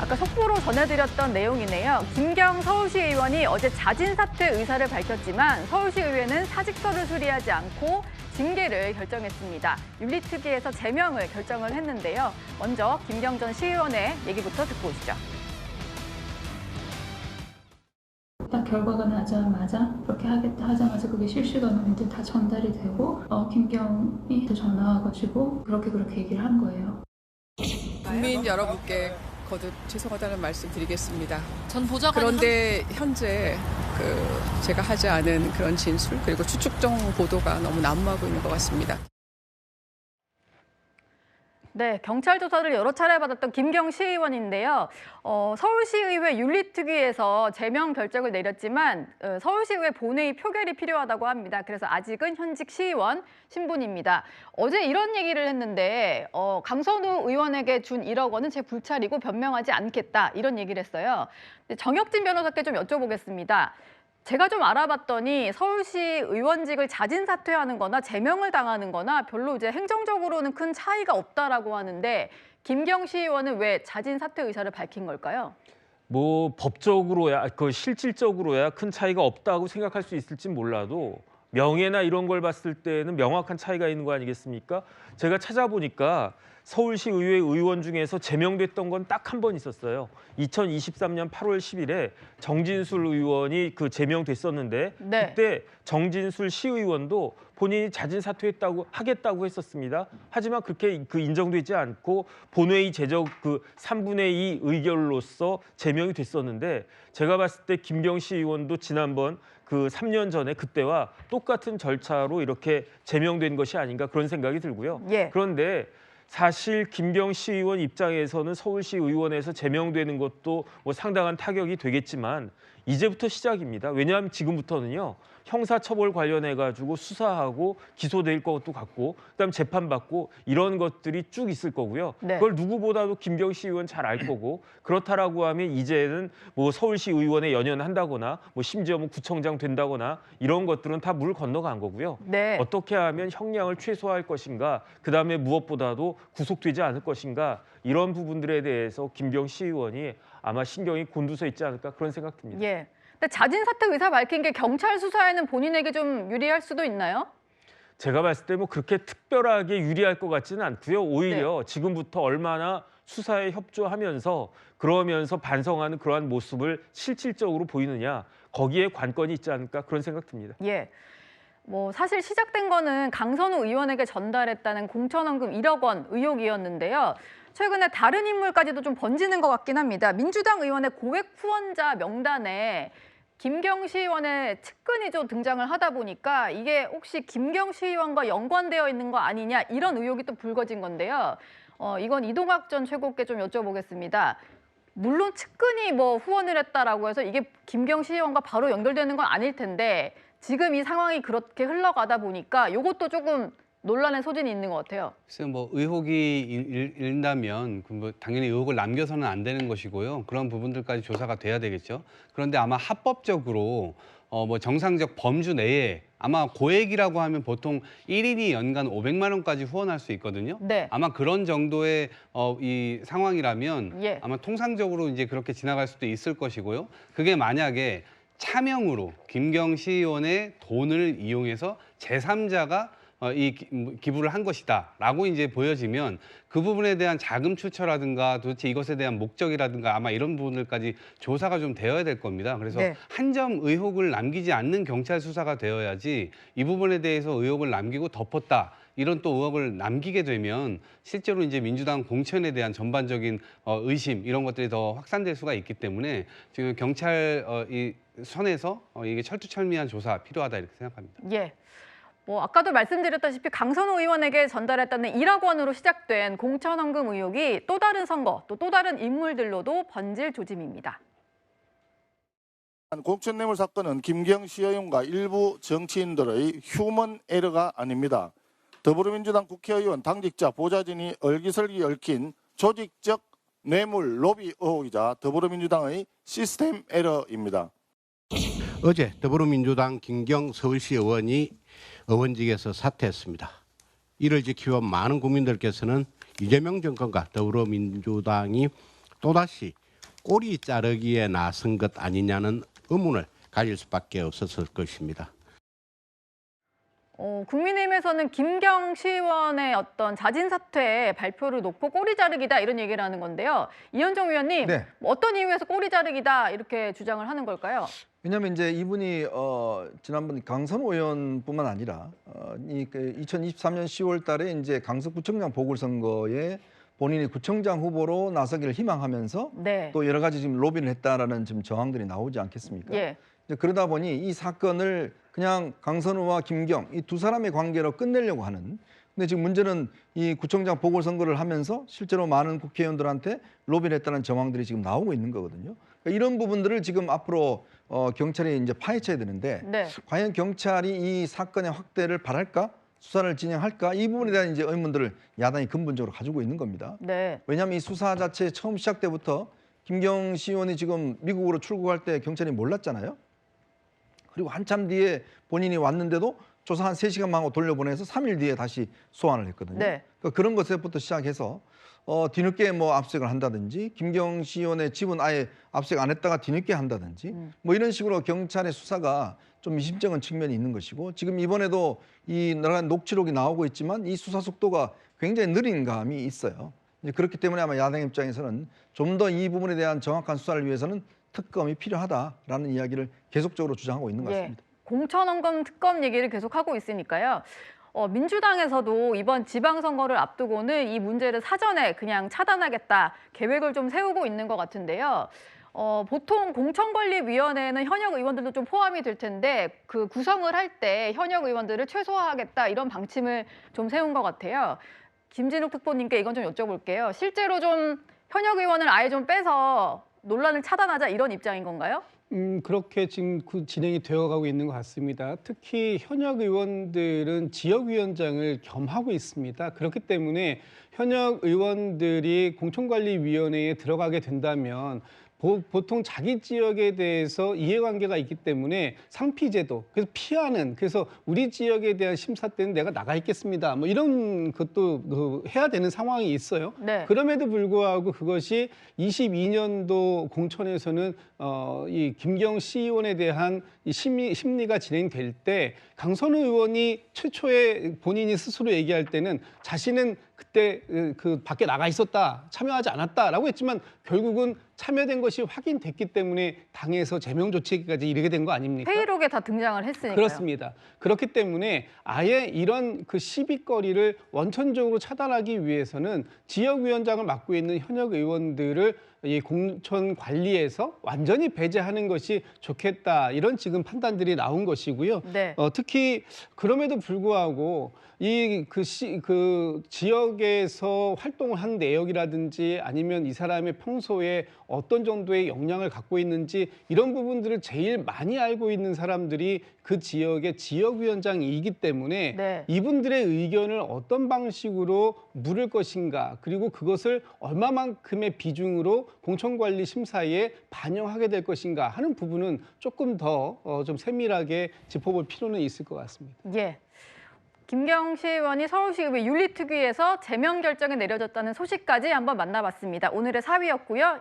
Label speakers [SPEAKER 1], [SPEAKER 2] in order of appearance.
[SPEAKER 1] 아까 속보로 전해드렸던 내용이네요. 김경 서울시 의원이 어제 자진 사퇴 의사를 밝혔지만 서울시의회는 사직서를 수리하지 않고 징계를 결정했습니다. 윤리특위에서 제명을 결정을 했는데요. 먼저 김경 전 시의원의 얘기부터 듣고 오시죠.
[SPEAKER 2] 딱 결과가 나자마자 그렇게 하겠다 하자마자 그게 실시간으로 이제 다 전달이 되고 김경이 전화 와가지고 그렇게 얘기를 한 거예요.
[SPEAKER 3] 국민 여러분께 거듭 죄송하다는 말씀 드리겠습니다.
[SPEAKER 4] 전 보좌관이
[SPEAKER 3] 그런데 현재 제가 하지 않은 그런 진술 그리고 추측정 보도가 너무 난무하고 있는 것 같습니다.
[SPEAKER 1] 네, 경찰 조사를 여러 차례 받았던 김경 시의원인데요. 서울시의회 윤리특위에서 제명 결정을 내렸지만 서울시의회 본회의 표결이 필요하다고 합니다. 그래서 아직은 현직 시의원 신분입니다. 어제 이런 얘기를 했는데 강선우 의원에게 준 1억 원은 제 불찰이고 변명하지 않겠다 이런 얘기를 했어요. 정혁진 변호사께 좀 여쭤보겠습니다. 제가 좀 알아봤더니 서울시 의원직을 자진 사퇴하는 거나 제명을 당하는 거나 별로 이제 행정적으로는 큰 차이가 없다라고 하는데 김경 시의원은 왜 자진 사퇴 의사를 밝힌 걸까요?
[SPEAKER 5] 뭐 법적으로야 실질적으로야 큰 차이가 없다고 생각할 수 있을지 몰라도 명예나 이런 걸 봤을 때는 명확한 차이가 있는 거 아니겠습니까? 제가 찾아보니까 서울시 의회 의원 중에서 제명됐던 건 딱 한 번 있었어요. 2023년 8월 10일에 정진술 의원이 제명됐었는데
[SPEAKER 1] 네.
[SPEAKER 5] 그때 정진술 시의원도 본인이 자진 하겠다고 했었습니다. 하지만 그렇게 인정되지 않고 본회의 제적 3분의 2 의결로서 제명이 됐었는데 제가 봤을 때 김경 시의원도 지난번 3년 전에 그때와 똑같은 절차로 이렇게 제명된 것이 아닌가 그런 생각이 들고요.
[SPEAKER 1] 예.
[SPEAKER 5] 그런데 사실 김경 시의원 입장에서는 서울시 의원에서 제명되는 것도 뭐 상당한 타격이 되겠지만 이제부터 시작입니다. 왜냐하면 지금부터는요. 형사처벌 관련해가지고 수사하고 기소될 것도 같고 그다음 재판받고 이런 것들이 쭉 있을 거고요.
[SPEAKER 1] 네.
[SPEAKER 5] 그걸 누구보다도 김경 시의원 잘 알 거고 그렇다라고 하면 이제는 뭐 서울시 의원에 연연한다거나 뭐 심지어 뭐 구청장 된다거나 이런 것들은 다 물 건너간 거고요.
[SPEAKER 1] 네.
[SPEAKER 5] 어떻게 하면 형량을 최소화할 것인가 그다음에 무엇보다도 구속되지 않을 것인가 이런 부분들에 대해서 김경 시의원이 아마 신경이 곤두서 있지 않을까 그런 생각 듭니다.
[SPEAKER 1] 예. 근데 자진 사퇴 의사 밝힌 게 경찰 수사에는 본인에게 좀 유리할 수도 있나요?
[SPEAKER 5] 제가 봤을 때 뭐 그렇게 특별하게 유리할 것 같지는 않고요. 오히려 지금부터 얼마나 수사에 협조하면서 그러면서 반성하는 그러한 모습을 실질적으로 보이느냐 거기에 관건이 있지 않을까 그런 생각 듭니다.
[SPEAKER 1] 예. 뭐 사실 시작된 거는 강선우 의원에게 전달했다는 공천원금 1억 원 의혹이었는데요. 최근에 다른 인물까지도 좀 번지는 것 같긴 합니다. 민주당 의원의 고액 후원자 명단에 김경 시의원의 측근이 좀 등장을 하다 보니까 이게 혹시 김경 시의원과 연관되어 있는 거 아니냐 이런 의혹이 또 불거진 건데요. 이건 이동학 전 최고께 좀 여쭤보겠습니다. 물론 측근이 뭐 후원을 했다라고 해서 이게 김경 시의원과 바로 연결되는 건 아닐 텐데 지금 이 상황이 그렇게 흘러가다 보니까 이것도 조금 논란의 소진이 있는 것 같아요.
[SPEAKER 6] 글쎄요, 뭐 의혹이 일다면 뭐 당연히 의혹을 남겨서는 안 되는 것이고요. 그런 부분들까지 조사가 돼야 되겠죠. 그런데 아마 합법적으로 뭐 정상적 범주 내에 아마 고액이라고 하면 보통 1인이 연간 500만 원까지 후원할 수 있거든요.
[SPEAKER 1] 네.
[SPEAKER 6] 아마 그런 정도의 이 상황이라면
[SPEAKER 1] 예.
[SPEAKER 6] 아마 통상적으로 이제 그렇게 지나갈 수도 있을 것이고요. 그게 만약에 차명으로 김경 시의원의 돈을 이용해서 제3자가 이 기부를 한 것이다라고 이제 보여지면 그 부분에 대한 자금 출처라든가 도대체 이것에 대한 목적이라든가 아마 이런 부분들까지 조사가 좀 되어야 될 겁니다. 그래서
[SPEAKER 1] 네.
[SPEAKER 6] 한 점 의혹을 남기지 않는 경찰 수사가 되어야지 이 부분에 대해서 의혹을 남기고 덮었다. 이런 또 의혹을 남기게 되면 실제로 이제 민주당 공천에 대한 전반적인 의심 이런 것들이 더 확산될 수가 있기 때문에 지금 경찰 이 선에서 이게 철두철미한 조사 필요하다 이렇게 생각합니다.
[SPEAKER 1] 예. 뭐 아까도 말씀드렸다시피 강선우 의원에게 전달했다는 1억 원으로 시작된 공천원금 의혹이 또 다른 선거, 또 다른 인물들로도 번질 조짐입니다.
[SPEAKER 7] 공천뇌물 사건은 김경 시의원과 일부 정치인들의 휴먼 에러가 아닙니다. 더불어민주당 국회의원 당직자 보좌진이 얼기설기 얽힌 조직적 뇌물 로비 의혹이자 더불어민주당의 시스템 에러입니다.
[SPEAKER 8] 어제 더불어민주당 김경 서울시 의원이 의원직에서 사퇴했습니다. 이를 지키고 많은 국민들께서는 이재명 정권과 더불어민주당이 또다시 꼬리 자르기에 나선 것 아니냐는 의문을 가질 수밖에 없었을 것입니다.
[SPEAKER 1] 국민의힘에서는 김경 시의원의 어떤 자진 사퇴 발표를 놓고 꼬리 자르기다 이런 얘기를 하는 건데요. 이현정 위원님,
[SPEAKER 4] 네.
[SPEAKER 1] 어떤 이유에서 꼬리 자르기다 이렇게 주장을 하는 걸까요?
[SPEAKER 4] 왜냐하면 이제 이분이 지난번 강선호 의원뿐만 아니라 2023년 10월달에 이제 강서구청장 보궐선거에 본인이 구청장 후보로 나서기를 희망하면서
[SPEAKER 1] 네.
[SPEAKER 4] 또 여러 가지 지금 로비를 했다라는 지금 정황들이 나오지 않겠습니까?
[SPEAKER 1] 예.
[SPEAKER 4] 이제 그러다 보니 이 사건을 그냥 강선우와 김경 이 두 사람의 관계로 끝내려고 하는. 근데 지금 문제는 이 구청장 보궐선거를 하면서 실제로 많은 국회의원들한테 로비를 했다는 정황들이 지금 나오고 있는 거거든요. 그러니까 이런 부분들을 지금 앞으로 경찰이 이제 파헤쳐야 되는데
[SPEAKER 1] 네.
[SPEAKER 4] 과연 경찰이 이 사건의 확대를 바랄까? 수사를 진행할까? 이 부분에 대한 이제 의문들을 야당이 근본적으로 가지고 있는 겁니다.
[SPEAKER 1] 네.
[SPEAKER 4] 왜냐하면 이 수사 자체 처음 시작 때부터 김경 시의원이 지금 미국으로 출국할 때 경찰이 몰랐잖아요. 그리고 한참 뒤에 본인이 왔는데도 조사 한 3시간만 하고 돌려보내서 3일 뒤에 다시 소환을 했거든요.
[SPEAKER 1] 네.
[SPEAKER 4] 그러니까 그런 것부터 시작해서 뒤늦게 뭐 압수색을 한다든지 김경 시의원의 집은 아예 압수색 안 했다가 뒤늦게 한다든지 뭐 이런 식으로 경찰의 수사가 좀 미심쩍은 측면이 있는 것이고 지금 이번에도 이 여러 가지 녹취록이 나오고 있지만 이 수사 속도가 굉장히 느린 감이 있어요. 이제 그렇기 때문에 아마 야당 입장에서는 좀 더 이 부분에 대한 정확한 수사를 위해서는 특검이 필요하다라는 이야기를 계속적으로 주장하고 있는 것 같습니다.
[SPEAKER 1] 공천원금 특검 얘기를 계속하고 있으니까요. 민주당에서도 이번 지방선거를 앞두고는 이 문제를 사전에 그냥 차단하겠다 계획을 좀 세우고 있는 것 같은데요. 보통 공천관리위원회에는 현역 의원들도 좀 포함이 될 텐데 그 구성을 할 때 현역 의원들을 최소화하겠다 이런 방침을 좀 세운 것 같아요. 김진욱 특보님께 이건 좀 여쭤볼게요. 실제로 좀 현역 의원을 아예 좀 빼서 논란을 차단하자 이런 입장인 건가요?
[SPEAKER 9] 그렇게 지금 진행이 되어가고 있는 것 같습니다. 특히 현역 의원들은 지역위원장을 겸하고 있습니다. 그렇기 때문에 현역 의원들이 공천관리위원회에 들어가게 된다면 보통 자기 지역에 대해서 이해관계가 있기 때문에 상피제도, 그래서 피하는, 그래서 우리 지역에 대한 심사 때는 내가 나가 있겠습니다. 뭐 이런 것도 해야 되는 상황이 있어요.
[SPEAKER 1] 네.
[SPEAKER 9] 그럼에도 불구하고 그것이 22년도 공천에서는 이 김경 시의원에 대한 이 심리가 진행될 때 강선우 의원이 최초에 본인이 스스로 얘기할 때는 자신은 그때 그 밖에 나가 있었다, 참여하지 않았다라고 했지만 결국은 참여된 것이 확인됐기 때문에 당에서 제명 조치까지 이르게 된 거 아닙니까?
[SPEAKER 1] 회의록에 다 등장을 했으니까요.
[SPEAKER 9] 그렇습니다. 그렇기 때문에 아예 이런 그 시비거리를 원천적으로 차단하기 위해서는 지역위원장을 맡고 있는 현역 의원들을 이 공천 관리에서 완전히 배제하는 것이 좋겠다 이런 지금 판단들이 나온 것이고요.
[SPEAKER 1] 네.
[SPEAKER 9] 특히 그럼에도 불구하고 이 그 지역에서 활동을 한 내역이라든지 아니면 이 사람의 평소에 어떤 정도의 역량을 갖고 있는지 이런 부분들을 제일 많이 알고 있는 사람들이 그 지역의 지역위원장이기 때문에
[SPEAKER 1] 네.
[SPEAKER 9] 이분들의 의견을 어떤 방식으로 물을 것인가 그리고 그것을 얼마만큼의 비중으로 공천관리 심사에 반영하게 될 것인가 하는 부분은 조금 더 좀 세밀하게 짚어볼 필요는 있을 것 같습니다.
[SPEAKER 1] 예. 김경 시의원이 서울시의회 윤리특위에서 제명 결정이 내려졌다는 소식까지 한번 만나봤습니다. 오늘의 4위였고요.